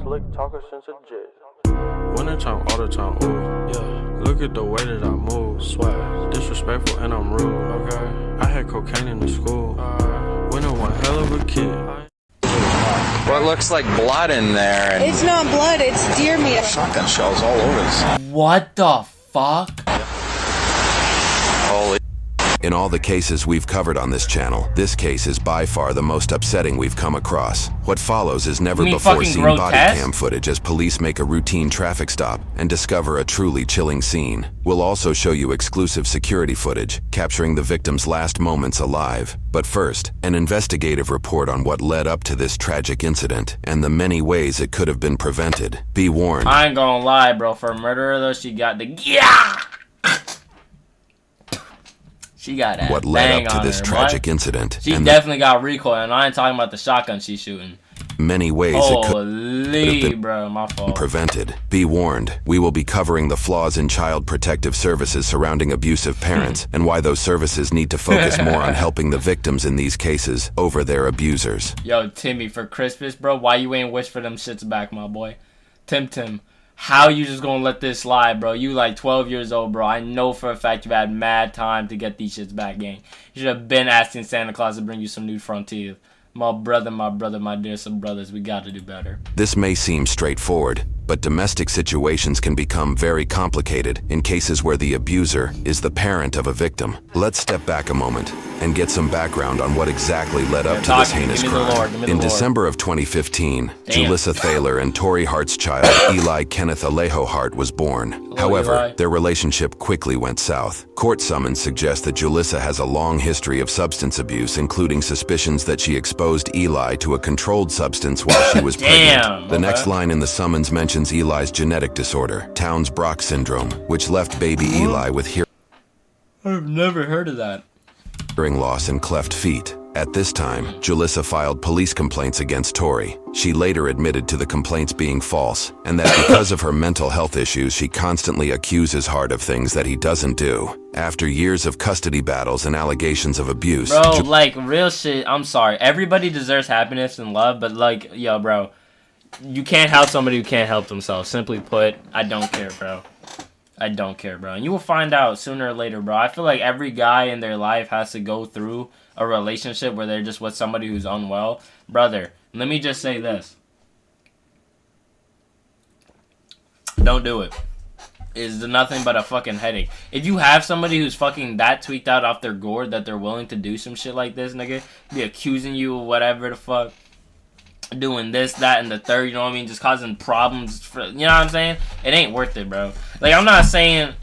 slick talker since a jet. Wintertime, all the time, ooh, yeah. Look at the way that I move, swag. Disrespectful and I'm rude, okay. I had cocaine in the school. Winter one hell of a kid. What looks like blood in there? And it's not blood, it's deer meat. Shotgun shells all over this. What the fuck? Holy. In all the cases we've covered on this channel, this case is by far the most upsetting we've come across. What follows is never before seen body cam footage as police make a routine traffic stop and discover a truly chilling scene. We'll also show you exclusive security footage, capturing the victim's last moments alive. But first, an investigative report on what led up to this tragic incident and the many ways it could have been prevented. Be warned. I ain't gonna lie, bro. For a murderer, though, she got the She got that. What led up to this tragic incident? She definitely got recoil, and I ain't talking about the shotgun she's shooting. Many ways it could have been bro, my fault. Prevented. Be warned, we will be covering the flaws in child protective services surrounding abusive parents and why those services need to focus more on helping the victims in these cases over their abusers. Yo, Timmy, for Christmas, bro, why you ain't wish for them shits back, my boy? Tim, how you just gonna let this slide, bro? You like 12 years old, bro. I know for a fact you've had mad time to get these shits back, gang. You should have been asking Santa Claus to bring you some new front teeth. My brother, my dear some brothers, we got to do better. This may seem straightforward, but domestic situations can become very complicated in cases where the abuser is the parent of a victim. Let's step back a moment and get some background on what exactly led up to this heinous crime. In December of 2015, Julissa Thaler and Tori Hart's child, Eli Kenneth Alejo Hart, was born. However, their relationship quickly went south. Court summons suggest that Julissa has a long history of substance abuse, including suspicions that she exposed Eli to a controlled substance while she was pregnant. The next line in the summons mentions Eli's genetic disorder, Townes-Brock syndrome, which left baby Eli with I've never heard of that. Hearing loss and cleft feet. At this time, Julissa filed police complaints against Tori. She later admitted to the complaints being false, and that because of her mental health issues, she constantly accuses Hart of things that he doesn't do. After years of custody battles and allegations of abuse... Bro, like, real shit, I'm sorry. Everybody deserves happiness and love, but, like, yo, bro, you can't help somebody who can't help themselves. Simply put, I don't care, bro. I don't care, bro. And you will find out sooner or later, bro. I feel like every guy in their life has to go through a relationship where they're just with somebody who's unwell. Brother, let me just say this. Don't do it. It's nothing but a fucking headache. If you have somebody who's fucking that tweaked out off their gourd that they're willing to do some shit like this, nigga, be accusing you of whatever the fuck, doing this, that, and the third, you know what I mean? Just causing problems, for, you know what I'm saying? It ain't worth it, bro. Like, I'm not saying,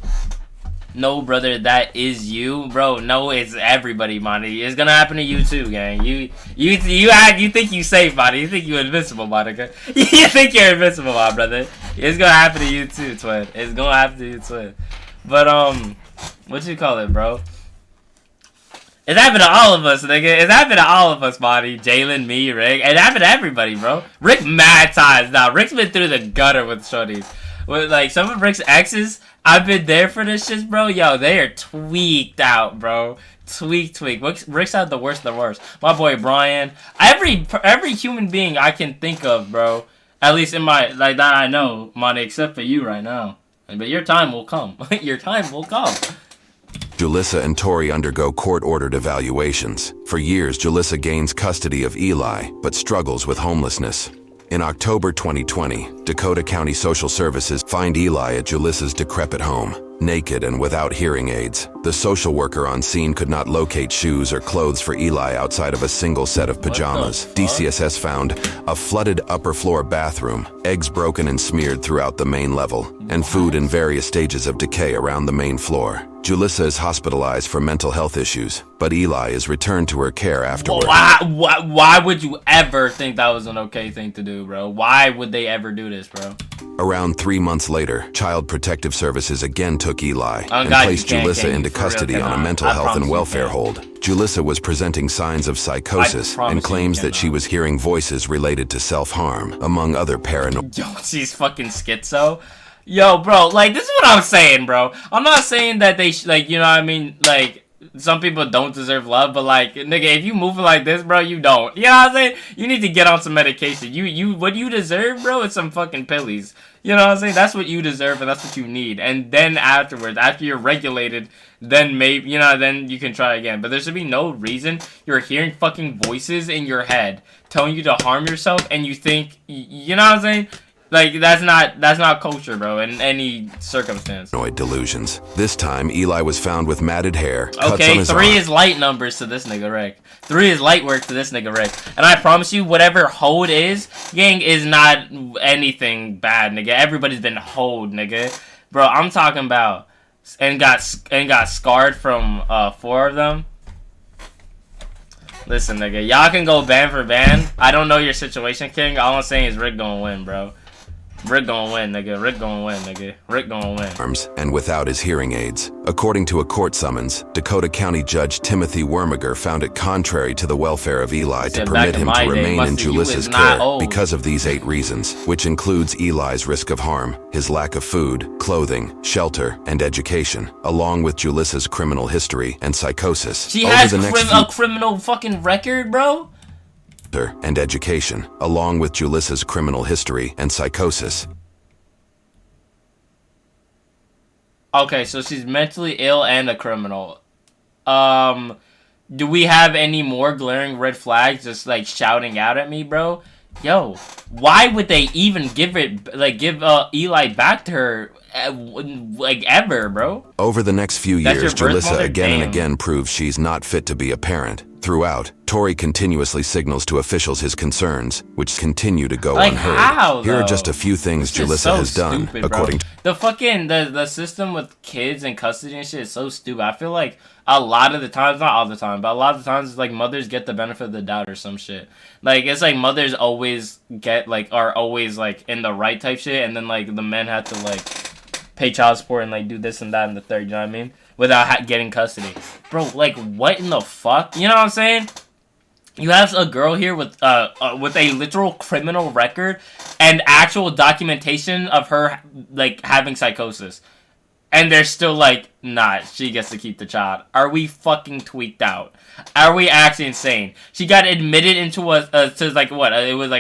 no, brother, that is you, bro. No, it's everybody, money. It's gonna happen to you too, gang. You think you safe, buddy. You think you invincible, Monica. You think you're invincible, my brother. It's gonna happen to you too, twin. It's gonna happen to you, twin. But, what you call it, bro? It's happened to all of us, nigga. It's happened to all of us, buddy. Jalen, me, Rick. It happened to everybody, bro. Rick mad times now. Rick's been through the gutter with shorties. With, like, some of Rick's exes, I've been there for this shit, bro. Yo, they are tweaked out, bro. Tweak. Rick's had the worst of the worst. My boy, Brian. Every human being I can think of, bro. At least in my, like, that I know, money, except for you right now. But your time will come. Your time will come. Julissa and Tori undergo court-ordered evaluations. For years, Julissa gains custody of Eli, but struggles with homelessness. In October 2020, Dakota County Social Services find Eli at Julissa's decrepit home, naked and without hearing aids. The social worker on scene could not locate shoes or clothes for Eli outside of a single set of pajamas. DCSS found a flooded upper floor bathroom, eggs broken and smeared throughout the main level, and food in various stages of decay around the main floor. Julissa is hospitalized for mental health issues, but Eli is returned to her care afterward. Why would you ever think that was an okay thing to do, bro? Why would they ever do this, bro? Around 3 months later, Child Protective Services again took Eli and placed Julissa into custody on a mental health and welfare hold. Julissa was presenting signs of psychosis and claims that she was hearing voices related to self-harm, among other paranoid... Yo, she's fucking schizo? Yo, bro, like, this is what I'm saying, bro. I'm not saying that they, like, you know what I mean? Like, some people don't deserve love, but like, nigga, if you moving like this, bro, you don't. You know what I'm saying? You need to get on some medication. What you deserve, bro, is some fucking pillies. You know what I'm saying? That's what you deserve, and that's what you need. And then afterwards, after you're regulated, then maybe, then you can try again. But there should be no reason you're hearing fucking voices in your head telling you to harm yourself, and you think, you know what I'm saying? Like, that's not kosher, bro, in any circumstance. Delusions. This time, Eli was found with matted hair. Okay, 3 is light numbers to this nigga Rick. 3 is light work to this nigga Rick. And I promise you, whatever hold is, gang, is not anything bad, nigga. Everybody's been hold, nigga. Bro, I'm talking about, and got scarred from 4 of them. Listen, nigga, y'all can go ban for ban. I don't know your situation, King. All I'm saying is Rick gonna win, bro. Rick gonna win, nigga. Rick gonna win, nigga. Rick gonna win. Arms and without his hearing aids. According to a court summons, Dakota County Judge Timothy Wormiger found it contrary to the welfare of Eli to permit him to remain in Julissa's care because of these 8 reasons, which includes Eli's risk of harm, his lack of food, clothing, shelter, and education, along with Julissa's criminal history and psychosis. She has a criminal fucking record, bro? And education, along with Julissa's criminal history and psychosis. Okay, so she's mentally ill and a criminal. Do we have any more glaring red flags just like shouting out at me, bro? Yo, why would they even give Eli back to her, like, ever, bro? Over the next few years, Julissa again and again proves she's not fit to be a parent. Throughout, Tori continuously signals to officials his concerns, which continue to go unheard. How, here are just a few things Julissa has done, stupid, according to the fucking the system with kids and custody and shit is so stupid. I feel like a lot of the times, not all the time, but a lot of the times, it's like mothers get the benefit of the doubt or some shit. Like, it's like mothers always are always like in the right type shit, and then like the men have to like pay child support and like do this and that and the third. You know what I mean? Without getting custody. Bro, like, what in the fuck? You know what I'm saying? You have a girl here with a literal criminal record and actual documentation of her, like, having psychosis. And they're still like, nah, she gets to keep the child. Are we fucking tweaked out? Are we actually insane? She got admitted into it was like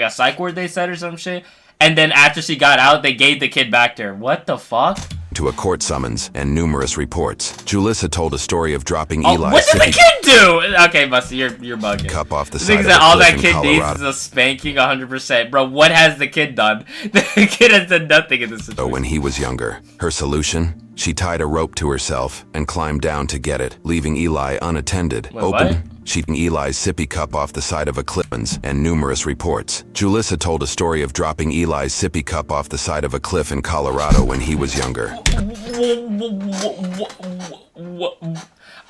a psych ward, they said, or some shit. And then after she got out, they gave the kid back to her. What the fuck? To a court summons and numerous reports, Julissa told a story of dropping Eli's what did the kid do? Okay, Buster, you're bugging. Cup off the side of all the that cliff kid in needs Colorado. is a spanking 100%. Bro, what has the kid done? The kid has done nothing in this situation. So when he was younger, her solution? She tied a rope to herself and climbed down to get it, leaving Eli unattended. What? Sheeting Eli's sippy cup off the side of a cliff and numerous reports. Julissa told a story of dropping Eli's sippy cup off the side of a cliff in Colorado when he was younger.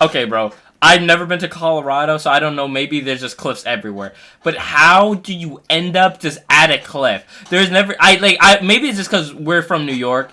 Okay, bro. I've never been to Colorado, so I don't know. Maybe there's just cliffs everywhere. But how do you end up just at a cliff? There's never... maybe it's just because we're from New York.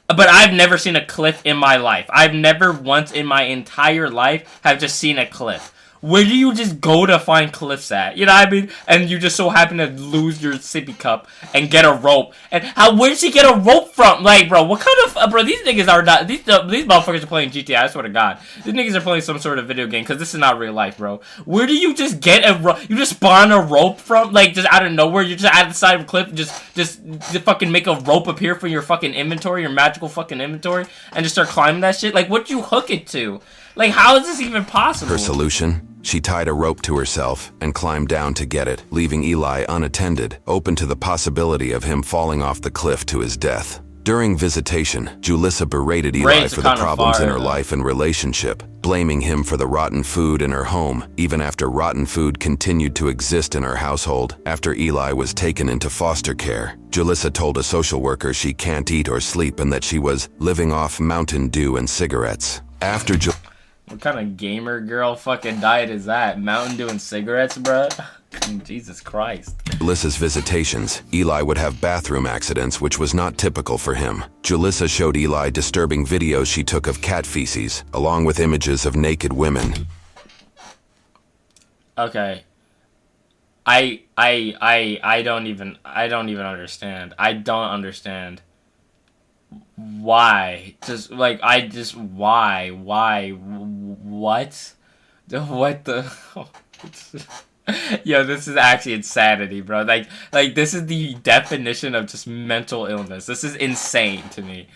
But I've never seen a cliff in my life. I've never once in my entire life have just seen a cliff. Where do you just go to find cliffs at? You know what I mean? And you just so happen to lose your sippy cup and get a rope. And where did she get a rope from? Like, bro, what kind of... bro, these niggas are not... These motherfuckers are playing GTA, I swear to God. These niggas are playing some sort of video game, because this is not real life, bro. Where do you just get a rope? You just spawn a rope from? Like, just out of nowhere? You're just at the side of a cliff, just fucking make a rope appear from your fucking inventory, your magical fucking inventory, and just start climbing that shit? Like, what'd you hook it to? Like, how is this even possible? Her solution? She tied a rope to herself and climbed down to get it, leaving Eli unattended, open to the possibility of him falling off the cliff to his death. During visitation, Julissa berated Eli for the problems in her life and relationship, blaming him for the rotten food in her home, even after rotten food continued to exist in her household after Eli was taken into foster care. Julissa told a social worker she can't eat or sleep and that she was living off Mountain Dew and cigarettes. After What kind of gamer girl fucking diet is that? Mountain Dew and cigarettes, bruh? Jesus Christ. Julissa's visitations, Eli would have bathroom accidents, which was not typical for him. Julissa showed Eli disturbing videos she took of cat feces, along with images of naked women. Okay. I don't even understand. I don't understand. Why? Why? what? What the? Yo, this is actually insanity, bro. Like this is the definition of just mental illness. This is insane to me.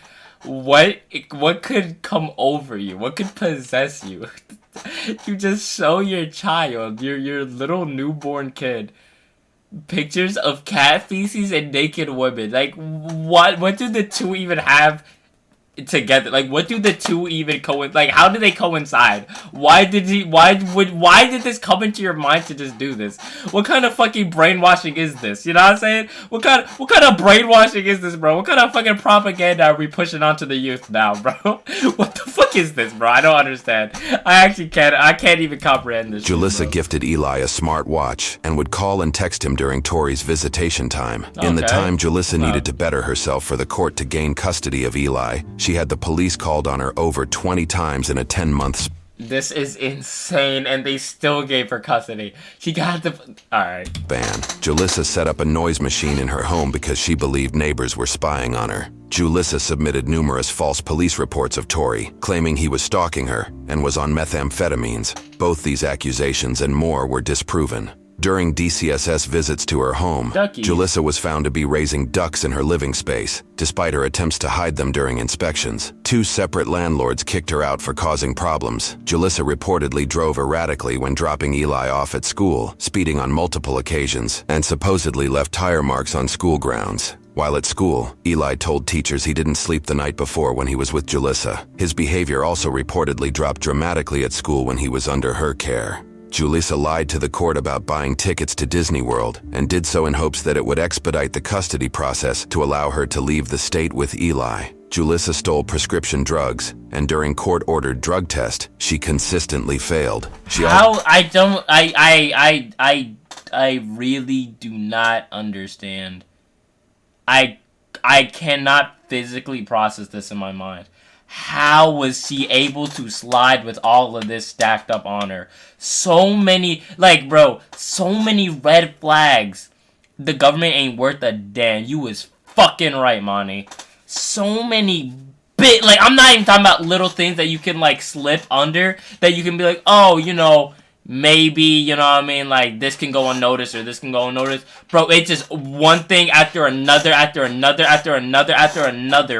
What could come over you? What could possess you? You just show your child, your little newborn kid, pictures of cat feces and naked women. Like, what do the two even have together? Like, what do the two even like, how do they coincide? Why did this come into your mind to just do this? What kind of fucking brainwashing is this? You know what I'm saying? What kind of brainwashing is this, bro? What kind of fucking propaganda are we pushing onto the youth now, bro? What the fuck is this, bro? I don't understand. I can't even comprehend this. Julissa shit, gifted Eli a smart watch and would call and text him during Tori's visitation time. In the time Julissa needed to better herself for the court to gain custody of Eli, she had the police called on her over 20 times in a 10-month This is insane, and they still gave her custody. She got the... Alright. span. Julissa set up a noise machine in her home because she believed neighbors were spying on her. Julissa submitted numerous false police reports of Tori, claiming he was stalking her and was on methamphetamines. Both these accusations and more were disproven. During DCSS visits to her home, Julissa was found to be raising ducks in her living space, despite her attempts to hide them during inspections. 2 separate landlords kicked her out for causing problems. Julissa reportedly drove erratically when dropping Eli off at school, speeding on multiple occasions, and supposedly left tire marks on school grounds. While at school, Eli told teachers he didn't sleep the night before when he was with Julissa. His behavior also reportedly dropped dramatically at school when he was under her care. Julissa lied to the court about buying tickets to Disney World and did so in hopes that it would expedite the custody process to allow her to leave the state with Eli. Julissa stole prescription drugs, and during court-ordered drug test, she consistently failed. I really do not understand. I cannot physically process this in my mind. How was she able to slide with all of this stacked up on her? So many, like, bro, so many red flags. The government ain't worth a damn. You was fucking right, Monty. So many like, I'm not even talking about little things that you can, like, slip under, that you can be like, oh, you know, maybe, you know what I mean, like, this can go unnoticed or this can go unnoticed. Bro, it's just one thing after another,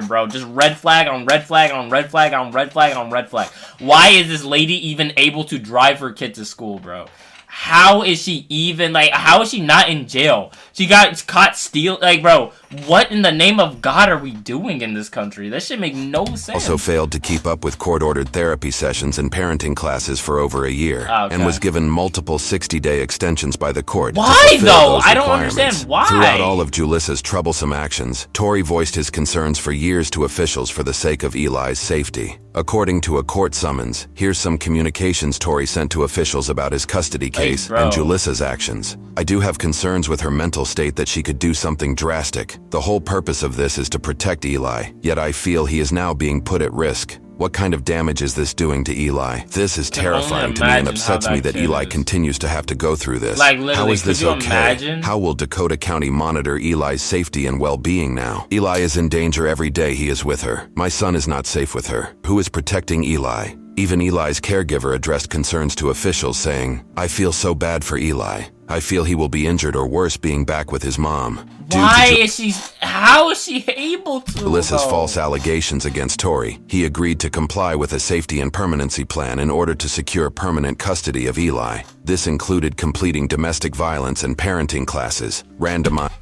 bro. Just red flag on red flag on red flag on red flag on red flag. Why is this lady even able to drive her kid to school, bro? How is she even, like, how is she not in jail? She got caught stealing, like, bro, what in the name of God are we doing in this country? That shit make no sense. Also failed to keep up with court-ordered therapy sessions and parenting classes for over a year, and was given multiple 60-day extensions by the court. Why, though? I don't understand why. Throughout all of Julissa's troublesome actions, Tori voiced his concerns for years to officials for the sake of Eli's safety. According to a court summons, here's some communications Tori sent to officials about his custody case and Julissa's actions. I do have concerns with her mental state that she could do something drastic. The whole purpose of this is to protect Eli, yet I feel he is now being put at risk. What kind of damage is this doing to Eli? This is terrifying to me and upsets me that Eli continues to have to go through this. Like, literally, how is this okay? Imagine? How will Dakota County monitor Eli's safety and well-being now? Eli is in danger every day he is with her. My son is not safe with her. Who is protecting Eli? Even Eli's caregiver addressed concerns to officials, saying, I feel so bad for Eli. I feel he will be injured or worse being back with his mom. How is she able to? Julissa's false allegations against Tori, he agreed to comply with a safety and permanency plan in order to secure permanent custody of Eli. This included completing domestic violence and parenting classes, randomized.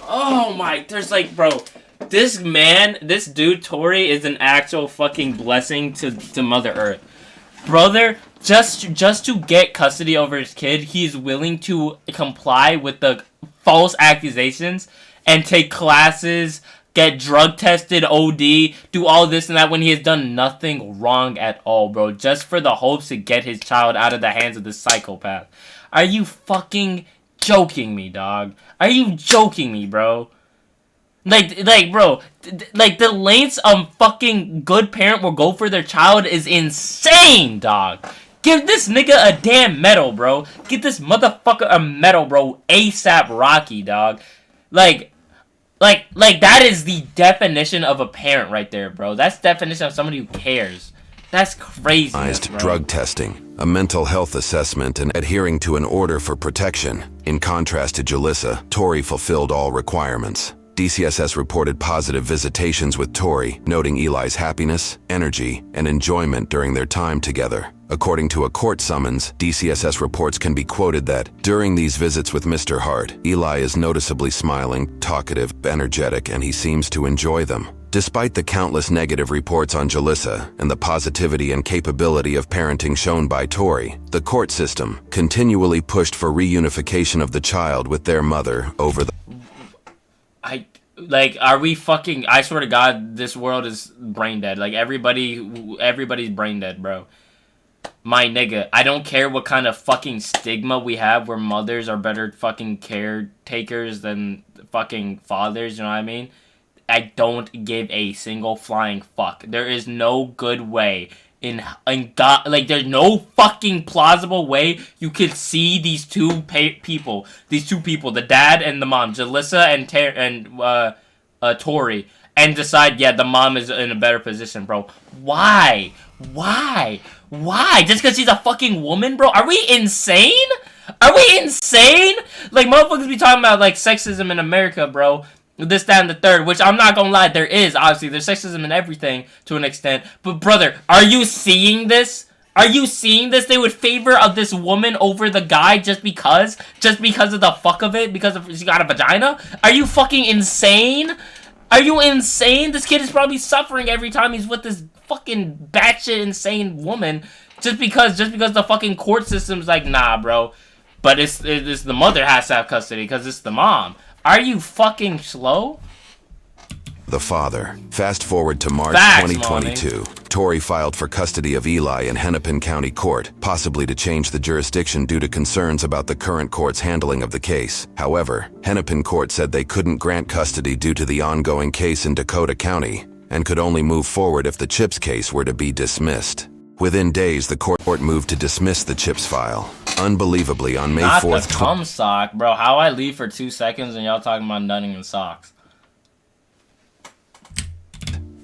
Oh my, there's like, bro, this dude, Tori, is an actual fucking blessing to Mother Earth. Brother, just to get custody over his kid, he's willing to comply with the false accusations and take classes, get drug tested, OD, do all this and that when he has done nothing wrong at all, bro. Just for the hopes to get his child out of the hands of this psychopath. Are you fucking joking me, dog? Are you joking me, bro? Like, bro, like, the lengths a fucking good parent will go for their child is insane, dog. Give this nigga a damn medal, bro. Get this motherfucker a medal, bro. ASAP Rocky, dog. Like, Like that is the definition of a parent right there, bro. That's the definition of somebody who cares. That's crazy. Bro. Drug testing, a mental health assessment, and adhering to an order for protection. In contrast to Julissa, Tori fulfilled all requirements. DCSS reported positive visitations with Tori, noting Eli's happiness, energy, and enjoyment during their time together. According to a court summons, DCSS reports can be quoted that, during these visits with Mr. Hart, Eli is noticeably smiling, talkative, energetic, and he seems to enjoy them. Despite the countless negative reports on Julissa and the positivity and capability of parenting shown by Tori, the court system continually pushed for reunification of the child with their mother over the... Are we fucking... I swear to God, this world is brain dead. Like, everybody's brain dead, bro. My nigga, I don't care what kind of fucking stigma we have where mothers are better fucking caretakers than fucking fathers, you know what I mean? I don't give a single flying fuck. There is no good way in God, like, there's no fucking plausible way you could see these two people, the dad and the mom, Julissa and Tori, and decide, yeah, the mom is in a better position, bro. Why? Just because she's a fucking woman, bro? Are we insane? Like, motherfuckers be talking about, like, sexism in America, bro. This, that, and the third, which I'm not gonna lie, there is, obviously. There's sexism in everything, to an extent. But, brother, are you seeing this? They would favor of this woman over the guy just because? Just because of the fuck of it? Because she got a vagina? Are you fucking insane? This kid is probably suffering every time he's with this fucking batshit insane woman. Just because the fucking court system's like, nah, bro. But it's the mother has to have custody because it's the mom. Are you fucking slow? The father. Fast forward to March 2022. Tori filed for custody of Eli in Hennepin County Court, possibly to change the jurisdiction due to concerns about the current court's handling of the case. However, Hennepin Court said they couldn't grant custody due to the ongoing case in Dakota County, and could only move forward if the Chips case were to be dismissed. Within days, the court moved to dismiss the Chips file. Unbelievably, on May 4th... Not the cum sock, bro. How I leave for 2 seconds and y'all talking about nutting in socks.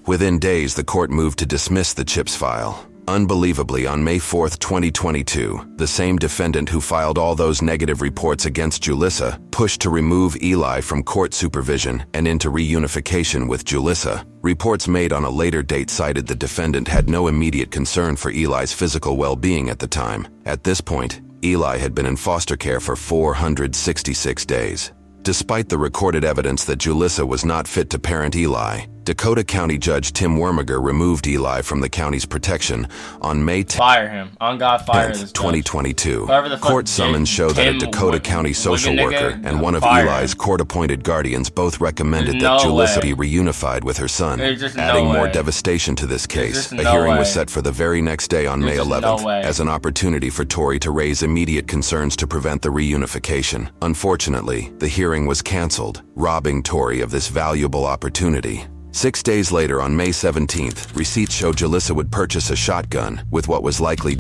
Within days, the court moved to dismiss the Chips file. Unbelievably, on May 4th, 2022, the same defendant who filed all those negative reports against Julissa pushed to remove Eli from court supervision and into reunification with Julissa. Reports made on a later date cited the defendant had no immediate concern for Eli's physical well-being at the time. At this point, Eli had been in foster care for 466 days. Despite the recorded evidence that Julissa was not fit to parent Eli, Dakota County Judge Tim Wormiger removed Eli from the county's protection on May 10th. Fire him. On God, fire this 2022. Court summons show that a Dakota County social worker and one of Eli's court-appointed guardians both recommended that Julissa be reunified with her son. Adding more devastation to this case, a hearing was set for the very next day on May 11th as an opportunity for Tori to raise immediate concerns to prevent the reunification. Unfortunately, the hearing was canceled, robbing Tori of this valuable opportunity. 6 days later, on May 17th, receipts show Julissa would purchase a shotgun with what was likely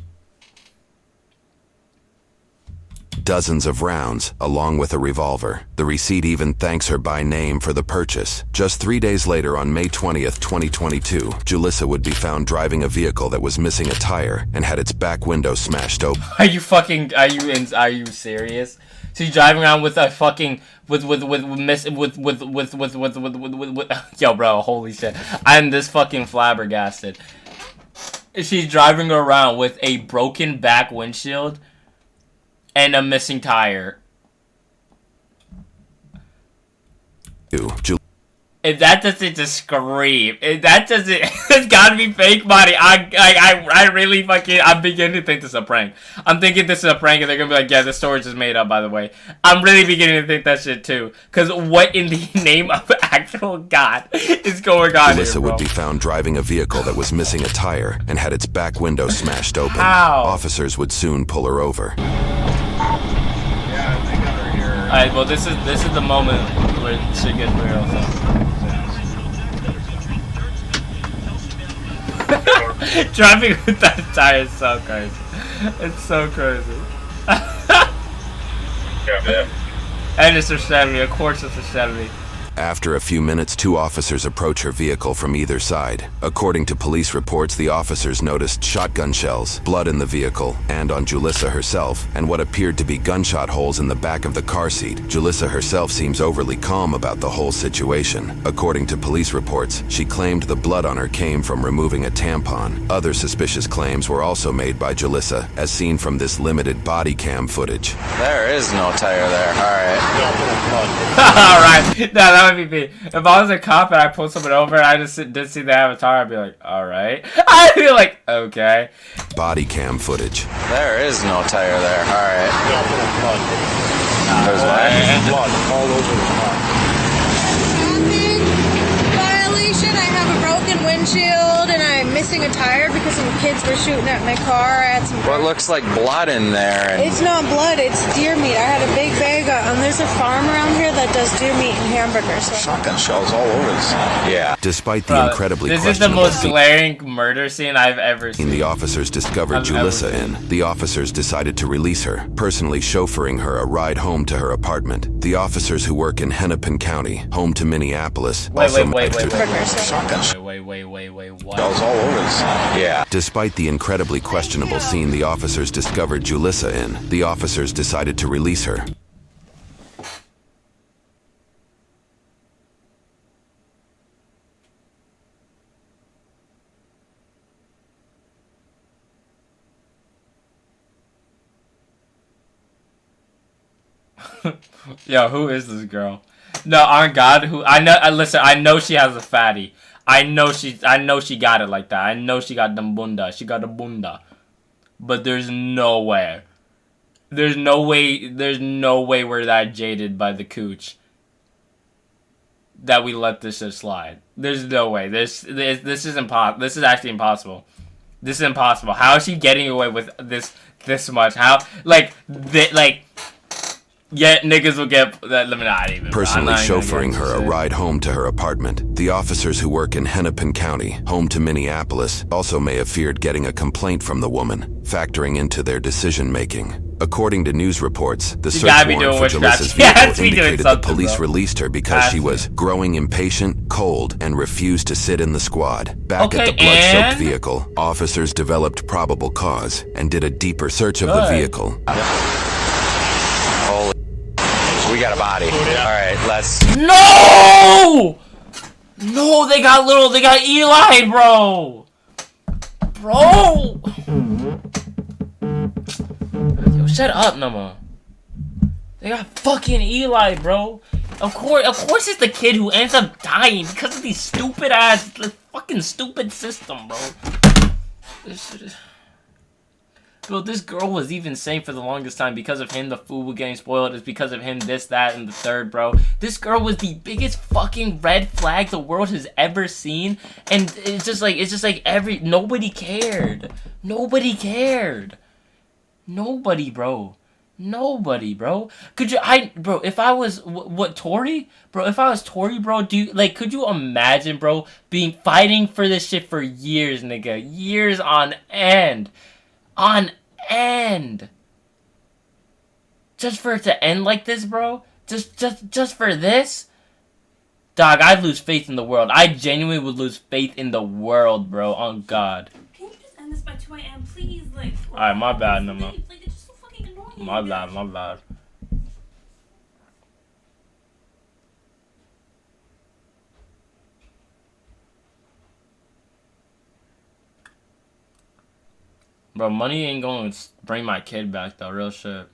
dozens of rounds, along with a revolver. The receipt even thanks her by name for the purchase. Just 3 days later, on May 20th, 2022, Julissa would be found driving a vehicle that was missing a tire and had its back window smashed open. Are you serious? She's driving around with a fucking yo, bro, holy shit. I'm this fucking flabbergasted. She's driving around with a broken back windshield and a missing tire. If that doesn't just scream, it's gotta be fake money. I really fucking, I'm beginning to think this is a prank. I'm thinking this is a prank and they're gonna be like, yeah, the story just made up, by the way. I'm really beginning to think that shit too. Cause what in the name of actual God is going on here, Julissa would be found driving a vehicle that was missing a tire and had its back window smashed open. How? Officers would soon pull her over. Yeah, they got her here. Alright, well this is the moment where shit gets real, so. Driving with that tire is so crazy. It's so crazy. Yeah, man. And it's a Chevy, of course it's a Chevy. After a few minutes, 2 officers approach her vehicle from either side. According to police reports, the officers noticed shotgun shells, blood in the vehicle, and on Julissa herself, and what appeared to be gunshot holes in the back of the car seat. Julissa herself seems overly calm about the whole situation. According to police reports, she claimed the blood on her came from removing a tampon. Other suspicious claims were also made by Julissa, as seen from this limited body cam footage. There is no tire there. Alright. Alright. No, that would be me. If I was a cop and I pulled someone over and I just did see the avatar, I'd be like, alright. I'd be like, okay. Body cam footage. There is no tire there. Alright. There's Blood all over the car. Traffic violation. I have a broken windshield and I'm missing a tire because some kids were shooting at my car. I had some. what looks like blood in there. And It's not blood, it's deer meat. I had a big bag there's a farm around here that does deer meat and hamburgers. So. Shotgun shells all over this. yeah. Despite the incredibly This is the questionable most glaring murder scene I've ever seen. the officers discovered I've ever Julissa seen. in, the officers decided to release her, personally chauffeuring her a ride home to her apartment. The officers who work in Hennepin County, home to Minneapolis, Wait, managed to- What? Shells all over this. Yeah. Despite the incredibly questionable scene the officers discovered Julissa in, the officers decided to release her. Yo, who is this girl? No, on God, who I know. Listen, I know she has a fatty. I know she got it like that. I know she got the bunda. She got the bunda. But there's no way. There's no way we're that jaded by the cooch that we let this shit slide. There's no way. This is impossible. This is actually impossible. This is impossible. How is she getting away with this much? How yeah, niggas will get that. Let me not even. Personally chauffeuring her a ride home to her apartment. The officers who work in Hennepin County, home to Minneapolis, also may have feared getting a complaint from the woman, factoring into their decision-making. According to news reports, the search warrant for Julissa's vehicle indicated the police released her because she was growing impatient, cold, and refused to sit in the squad. Back at the blood-soaked vehicle, officers developed probable cause and did a deeper search of the vehicle. Holy. We got a body. Alright, let's. No! No, they got Eli, bro! Bro! Yo, shut up, Nama. They got fucking Eli, bro. Of course it's the kid who ends up dying because of these stupid ass, fucking stupid system, bro. Bro, this girl was even saying for the longest time because of him the food was getting spoiled. It's because of him this, that, and the third, bro. This girl was the biggest fucking red flag the world has ever seen. And it's just like nobody cared. Nobody cared. Nobody, bro. Nobody, bro. Could you, bro, if I was, Tori? Bro, if I was Tori, bro, could you imagine, bro, fighting for this shit for years, nigga? Years on end. On end. Just for it to end like this, bro? Just for this? Dog, I'd lose faith in the world. I genuinely would lose faith in the world, bro. On God. Can you just end this by 2 a.m., please? Alright, my bad, Nama. Like, it's just so fucking annoying. My bad. Bro, money ain't going to bring my kid back, though. Real shit.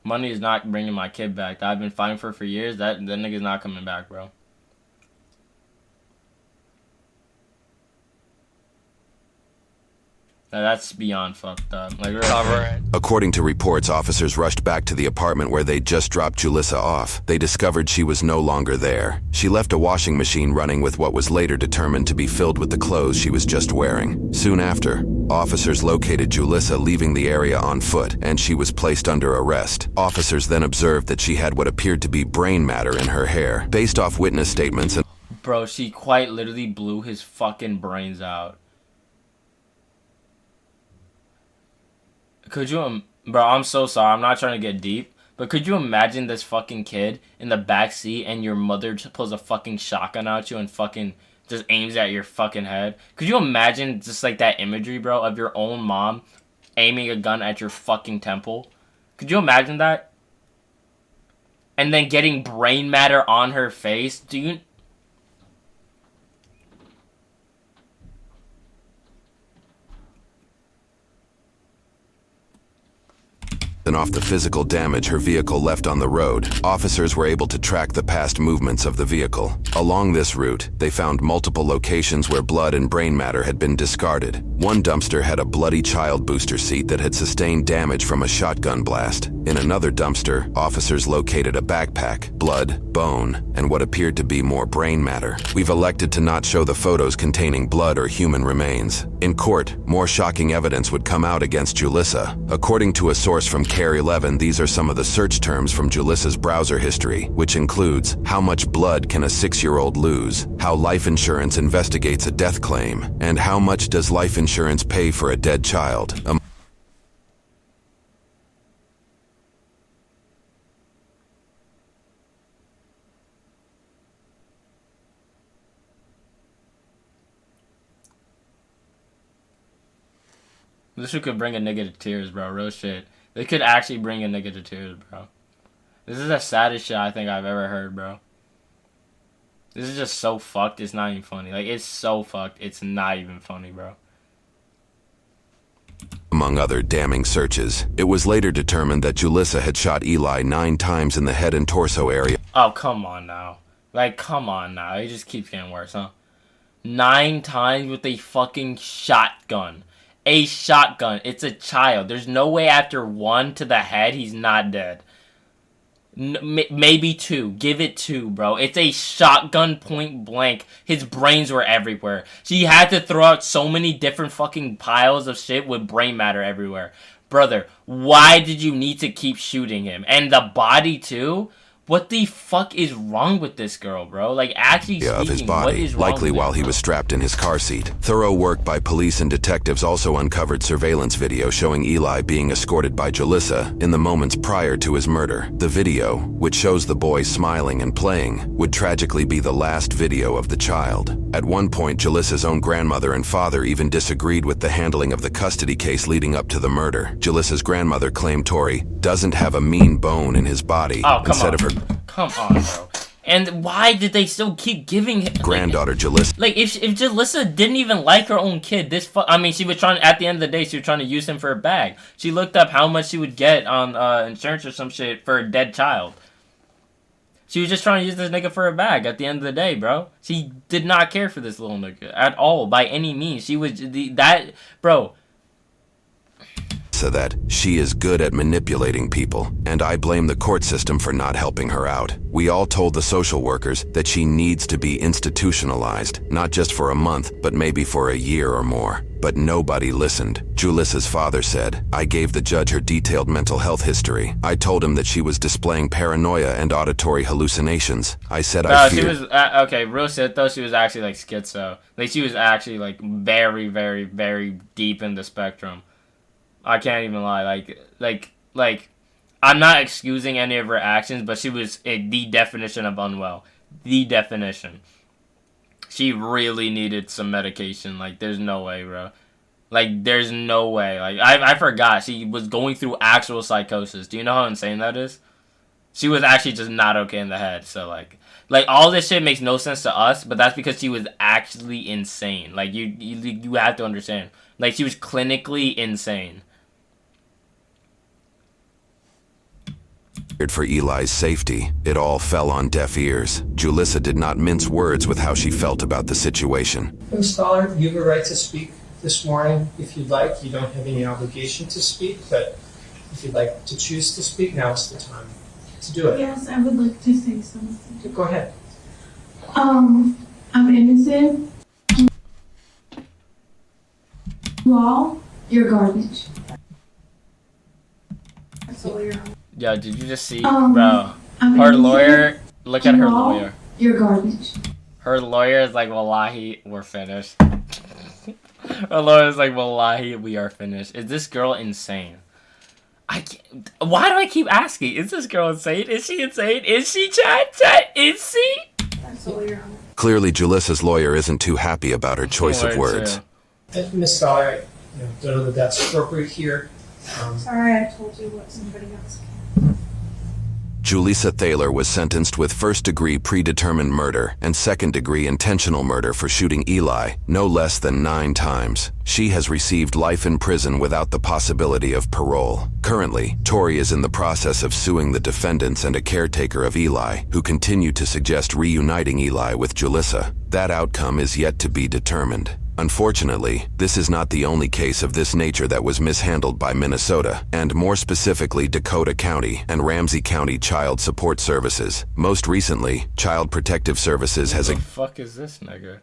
Money is not bringing my kid back. That I've been fighting for years. That nigga's not coming back, bro. Now, that's beyond fucked up. Like, real shit. According to reports, officers rushed back to the apartment where they just dropped Julissa off. They discovered she was no longer there. She left a washing machine running with what was later determined to be filled with the clothes she was just wearing. Soon after, officers located Julissa leaving the area on foot, and she was placed under arrest. Officers then observed that she had what appeared to be brain matter in her hair. Based off witness statements and Bro, she quite literally blew his fucking brains out. Could you, bro, I'm so sorry. I'm not trying to get deep. But could you imagine this fucking kid in the back seat and your mother just pulls a fucking shotgun at you and fucking just aims at your fucking head? Could you imagine just like that imagery, bro, of your own mom aiming a gun at your fucking temple? Could you imagine that? And then getting brain matter on her face? Do you... And off the physical damage her vehicle left on the road, officers were able to track the past movements of the vehicle. Along this route, they found multiple locations where blood and brain matter had been discarded. One dumpster had a bloody child booster seat that had sustained damage from a shotgun blast. In another dumpster, officers located a backpack, blood, bone, and what appeared to be more brain matter. We've elected to not show the photos containing blood or human remains. In court, more shocking evidence would come out against Julissa. According to a source from CARE 11, these are some of the search terms from Julissa's browser history, which includes how much blood can a 6-year-old lose, how life insurance investigates a death claim, and how much does life insurance pay for a dead child. This shit could bring a nigga to tears, bro. Real shit. They could actually bring a nigga to tears, bro. This is the saddest shit I think I've ever heard, bro. This is just so fucked, it's not even funny. Like, it's so fucked, it's not even funny, bro. Among other damning searches, it was later determined that Julissa had shot Eli 9 times in the head and torso area. Oh, come on now. Like, come on now. It just keeps getting worse, huh? 9 times with a fucking shotgun. A shotgun. It's a child. There's no way after 1 to the head he's not dead. Maybe 2. Give it 2, bro. It's a shotgun point blank. His brains were everywhere. She had to throw out so many different fucking piles of shit with brain matter everywhere. Brother, why did you need to keep shooting him? And the body too? What the fuck is wrong with this girl, bro? Like, actually speaking, of his body, what is wrong likely with while this he girl? was strapped in his car seat. Thorough work by police and detectives also uncovered surveillance video showing Eli being escorted by Julissa in the moments prior to his murder. The video, which shows the boy smiling and playing, would tragically be the last video of the child. At one point, Julissa's own grandmother and father even disagreed with the handling of the custody case leading up to the murder. Julissa's grandmother claimed Tori doesn't have a mean bone in his body. Oh, come instead on. of her Come on, bro. And why did they still keep giving him... granddaughter Julissa. Like, if Julissa didn't even like her own kid, I mean, she was trying... At the end of the day, she was trying to use him for a bag. She looked up how much she would get on insurance or some shit for a dead child. She was just trying to use this nigga for a bag at the end of the day, bro. She did not care for this little nigga at all, by any means. She was... Bro... So that she is good at manipulating people, and I blame the court system for not helping her out. We all told the social workers that she needs to be institutionalized, not just for a month, but maybe for a year or more. But nobody listened. Julissa's father said, I gave the judge her detailed mental health history. I told him that she was displaying paranoia and auditory hallucinations. I said I feared... she was, okay, real shit though, she was actually like schizo. Like, she was actually like very, very, very deep in the spectrum. I can't even lie. Like, I'm not excusing any of her actions, but she was the definition of unwell. The definition. She really needed some medication. Like, there's no way, bro. Like, there's no way. Like, I forgot. She was going through actual psychosis. Do you know how insane that is? She was actually just not okay in the head. So, like all this shit makes no sense to us, but that's because she was actually insane. Like, you have to understand. Like, she was clinically insane. For Eli's safety, it all fell on deaf ears. Julissa did not mince words with how she felt about the situation. Scholar, you have a right to speak this morning if you'd like. You don't have any obligation to speak, but if you'd like to choose to speak, now is the time to do it. Yes, I would like to say something. Go ahead. I'm innocent. You all, you're garbage. That's all you're. Yo, did you just see, I'm bro? Her innocent. lawyer, look at her You all, lawyer. You're garbage. Her lawyer is like, wallahi, we're finished. Her lawyer is like, wallahi, we are finished. Is this girl insane? I can't. Why do I keep asking? Is this girl insane? Is she insane? Is she, Chad? Is she? That's all, Your Honor. Clearly, Julissa's lawyer isn't too happy about her choice of words. Ms. Dollar, I don't know that that's appropriate here. Sorry, I told you what somebody else. Julissa Thaler was sentenced with first-degree predetermined murder and second-degree intentional murder for shooting Eli no less than 9 times. She has received life in prison without the possibility of parole. Currently, Tori is in the process of suing the defendants and a caretaker of Eli, who continue to suggest reuniting Eli with Julissa. That outcome is yet to be determined. Unfortunately, this is not the only case of this nature that was mishandled by Minnesota, and more specifically Dakota County and Ramsey County Child Support Services. Most recently, Child Protective Services has Who the fuck is this nigga?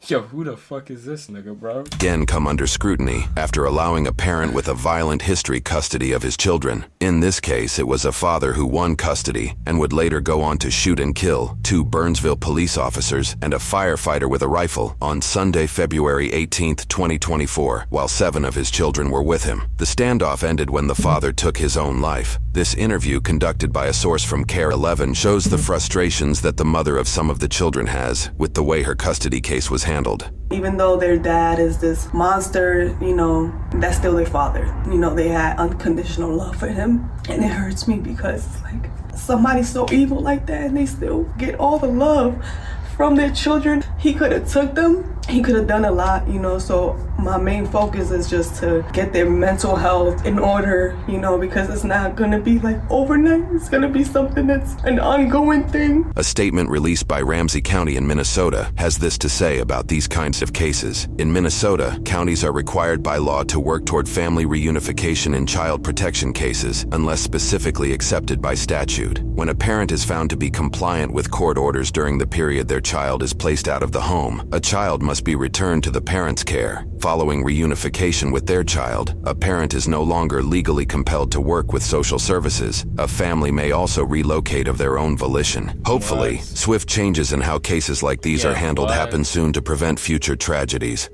Yo, who the fuck is this nigga, bro? again come under scrutiny after allowing a parent with a violent history custody of his children. In this case, it was a father who won custody and would later go on to shoot and kill 2 Burnsville police officers and a firefighter with a rifle on Sunday, February 18, 2024, while 7 of his children were with him. The standoff ended when the father took his own life. This interview, conducted by a source from CARE 11, shows the frustrations that the mother of some of the children has with the way her custody case was handled. Even though their dad is this monster, that's still their father. They had unconditional love for him. And it hurts me because it's like somebody so evil like that and they still get all the love from their children. He could have took them. He could have done a lot, so my main focus is just to get their mental health in order, because it's not going to be like overnight. It's going to be something that's an ongoing thing. A statement released by Ramsey County in Minnesota has this to say about these kinds of cases. In Minnesota, counties are required by law to work toward family reunification in child protection cases unless specifically accepted by statute. When a parent is found to be compliant with court orders during the period their child is placed out of the home, a child must be returned to the parent's care. Following reunification with their child, a parent is no longer legally compelled to work with social services. A family may also relocate of their own volition. Hopefully, swift changes in how cases like these are handled happen soon to prevent future tragedies.